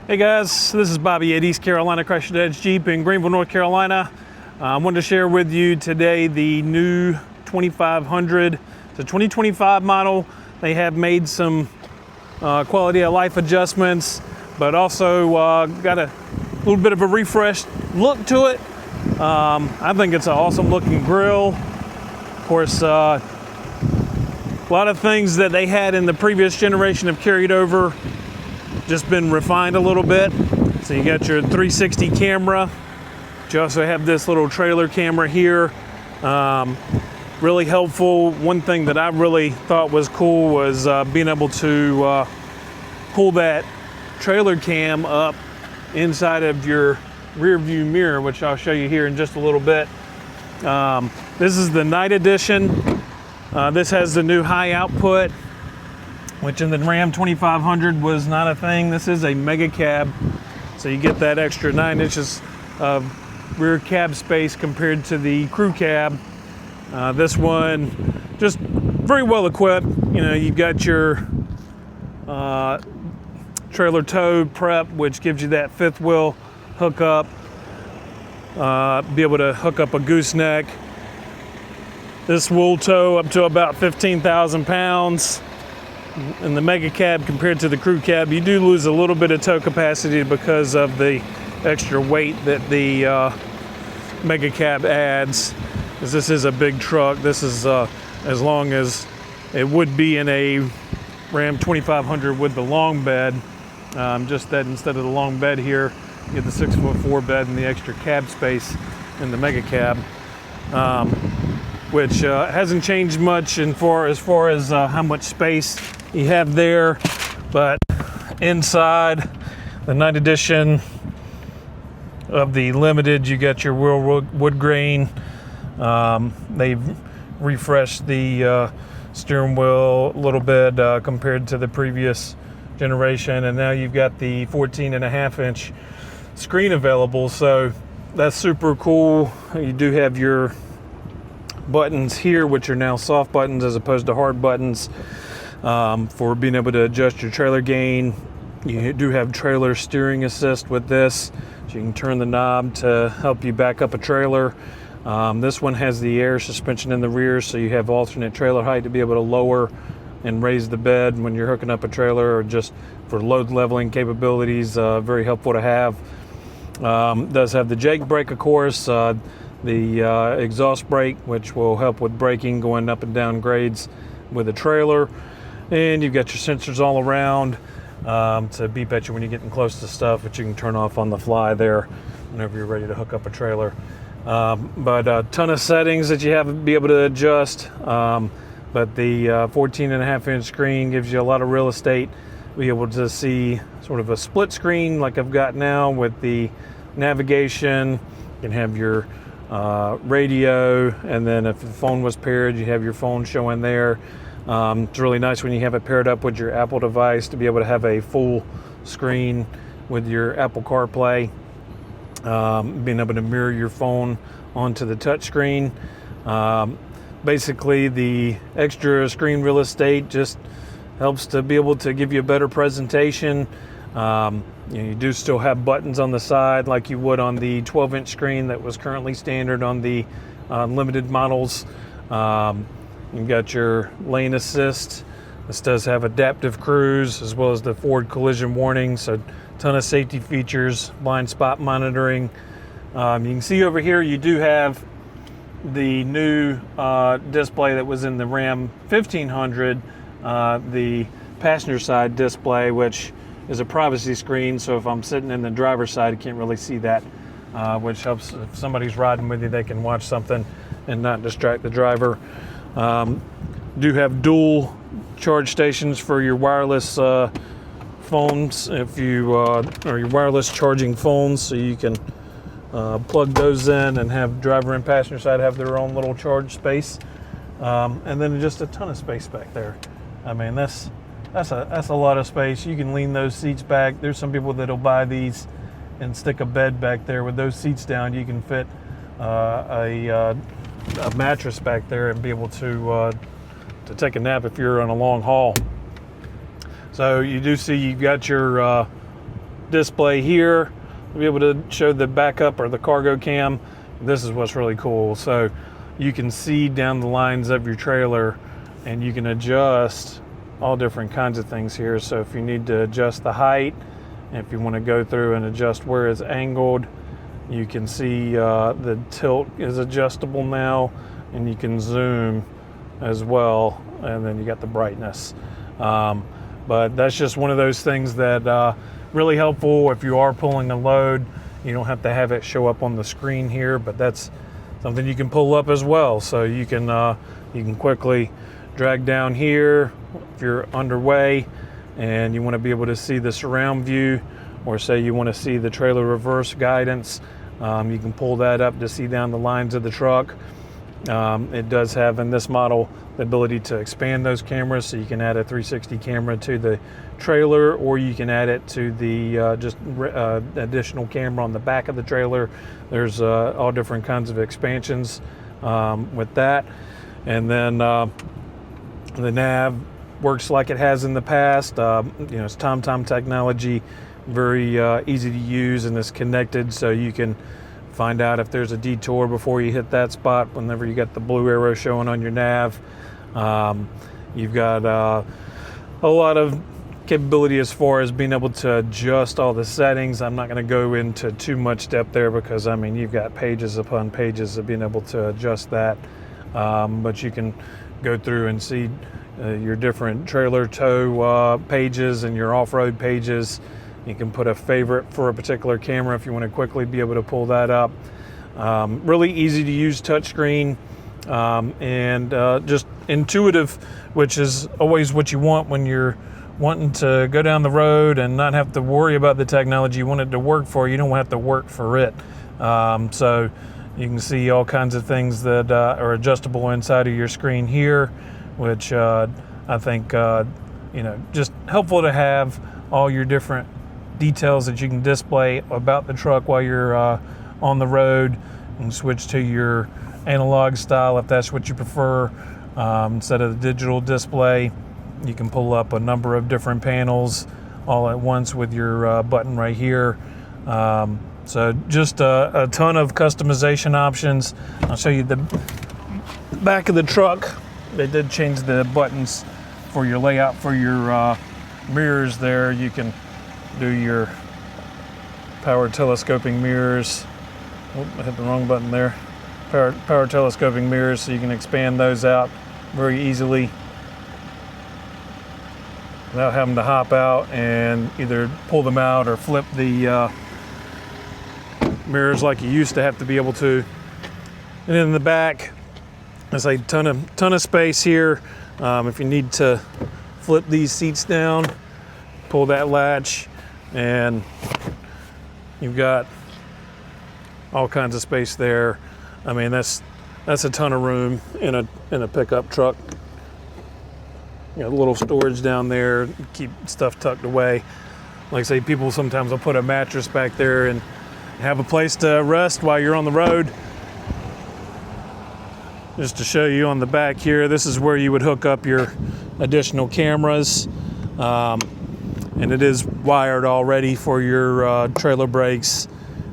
Hey guys, this is Bobby at East Carolina Crash Edge Jeep in Greenville, North Carolina. I wanted to share with you today the new 2500. It's a 2025 model. They have made some quality of life adjustments, but also got a little bit of a refreshed look to it. I think it's an awesome looking grill. Of course, a lot of things that they had in the previous generation have carried over, just been refined a little bit. So you got your 360 camera. You also have this little trailer camera here. Really helpful. One thing that I really thought was cool was being able to pull that trailer cam up inside of your rear view mirror, which I'll show you here in just a little bit. This is the night edition. This has the new high output, which in the Ram 2500 was not a thing. This is a Megacab, so you get that extra 9 inches of rear cab space compared to the crew cab. This one just very well equipped. You know, you've got your trailer tow prep, which gives you that fifth wheel hookup. Be able to hook up a gooseneck. This will tow up to about 15,000 pounds. In the Megacab compared to the crew cab, you do lose a little bit of tow capacity because of the extra weight that the Megacab adds, because this is a big truck. This is as long as it would be in a Ram 2500 with the long bed. Just that instead of the long bed here, you get the 6'4" bed and the extra cab space in the Megacab, which hasn't changed much as far as how much space you have there. But inside the night edition of the Limited, you got your wheel wood grain. They've refreshed the steering wheel a little bit compared to the previous generation, and now you've got the 14.5-inch screen available, so that's super cool. You do have your buttons here, which are now soft buttons as opposed to hard buttons, for being able to adjust your trailer gain. You do have trailer steering assist with this, so you can turn the knob to help you back up a trailer. This one has the air suspension in the rear, so you have alternate trailer height to be able to lower and raise the bed when you're hooking up a trailer, or just for load leveling capabilities. Very helpful to have. Does have the Jake brake, of course, the exhaust brake, which will help with braking going up and down grades with a trailer. And you've got your sensors all around to beep at you when you're getting close to stuff, which you can turn off on the fly there whenever you're ready to hook up a trailer. But a ton of settings that you have to be able to adjust. But the 14.5-inch screen gives you a lot of real estate. Be able to see sort of a split screen like I've got now with the navigation. You can have your radio, and then if the phone was paired, you have your phone showing there. It's really nice when you have it paired up with your Apple device to be able to have a full screen with your Apple CarPlay. Being able to mirror your phone onto the touch screen. Basically, the extra screen real estate just helps to be able to give you a better presentation. You do still have buttons on the side like you would on the 12-inch screen that was currently standard on the Limited models. You've got your lane assist. This does have adaptive cruise as well as the forward collision warning, so a ton of safety features, blind spot monitoring. You can see over here you do have the new display that was in the Ram 1500, the passenger side display, which is a privacy screen, so if I'm sitting in the driver's side, I can't really see that, which helps if somebody's riding with you, they can watch something and not distract the driver. Do have dual charge stations for your wireless phones, if you or your wireless charging phones, so you can plug those in and have driver and passenger side have their own little charge space, and then just a ton of space back there. I mean, that's a lot of space. You can lean those seats back. There's some people that'll buy these and stick a bed back there. With those seats down, you can fit a mattress back there and be able to take a nap if you're on a long haul. So you do see you've got your display here to be able to show the backup or the cargo cam. This is what's really cool. So you can see down the lines of your trailer, and you can adjust all different kinds of things here. So if you need to adjust the height, and if you want to go through and adjust where it's angled, you can see the tilt is adjustable now, and you can zoom as well, and then you got the brightness. But that's just one of those things that really helpful if you are pulling a load. You don't have to have it show up on the screen here, but that's something you can pull up as well. So you can quickly drag down here if you're underway and you want to be able to see the surround view, or say you want to see the trailer reverse guidance. You can pull that up to see down the lines of the truck. It does have in this model the ability to expand those cameras, so you can add a 360 camera to the trailer, or you can add it to the additional camera on the back of the trailer. There's all different kinds of expansions with that. And then the nav works like it has in the past. It's TomTom technology, very easy to use, and it's connected, so you can find out if there's a detour before you hit that spot whenever you got the blue arrow showing on your nav. You've got a lot of capability as far as being able to adjust all the settings. I'm not going to go into too much depth there because, I mean, you've got pages upon pages of being able to adjust that. But you can go through and see your different trailer tow pages and your off-road pages. You can put a favorite for a particular camera if you want to quickly be able to pull that up. Really easy to use touchscreen, and just intuitive, which is always what you want when you're wanting to go down the road and not have to worry about the technology you want it to work for. You don't have to work for it. So you can see all kinds of things that are adjustable inside of your screen here, which I think just helpful to have all your different details that you can display about the truck while you're on the road, and switch to your analog style if that's what you prefer. Instead of the digital display, you can pull up a number of different panels all at once with your button right here. So just a ton of customization options. I'll show you the back of the truck. They did change the buttons for your layout for your mirrors there. You can do your power telescoping mirrors. Oh, I hit the wrong button there. Power telescoping mirrors, so you can expand those out very easily without having to hop out and either pull them out or flip the mirrors like you used to have to be able to. And in the back, there's a ton of space here. If you need to flip these seats down, pull that latch, and you've got all kinds of space there. I mean, that's a ton of room in a pickup truck. You know, a little storage down there, keep stuff tucked away. Like I say, people sometimes will put a mattress back there and have a place to rest while you're on the road. Just to show you on the back here, this is where you would hook up your additional cameras. And it is wired already for your trailer brakes,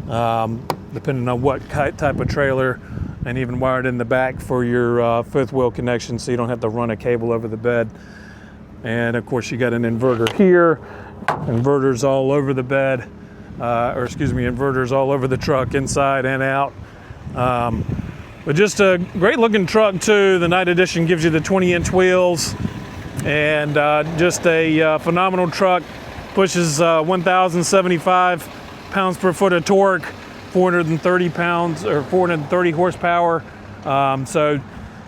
depending on what type of trailer, and even wired in the back for your fifth wheel connection, so you don't have to run a cable over the bed. And of course, you got an inverter here, inverters all over the bed, inverters all over the truck, inside and out. But just a great looking truck too. The Night Edition gives you the 20-inch wheels, and just a phenomenal truck. Pushes 1,075 pounds per foot of torque, 430 horsepower. So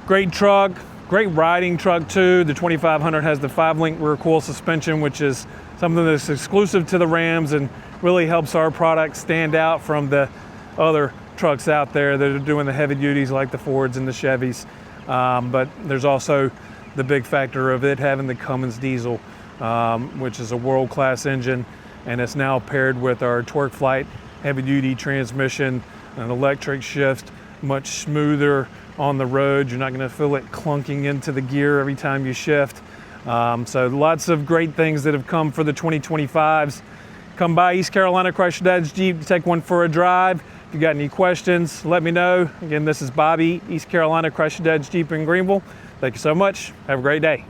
great truck, great riding truck too. The 2500 has the 5-link rear coil suspension, which is something that's exclusive to the Rams and really helps our product stand out from the other trucks out there that are doing the heavy duties like the Fords and the Chevys. But there's also the big factor of it having the Cummins diesel, which is a world-class engine, and it's now paired with our Torque Flight heavy-duty transmission, an electric shift, much smoother on the road. You're not going to feel it clunking into the gear every time you shift. So lots of great things that have come for the 2025s, Come by East Carolina Chrysler Dodge Jeep to take one for a drive. If you got any questions, let me know. Again, this is Bobby, East Carolina Chrysler Dodge Jeep in Greenville. Thank you so much. Have a great day.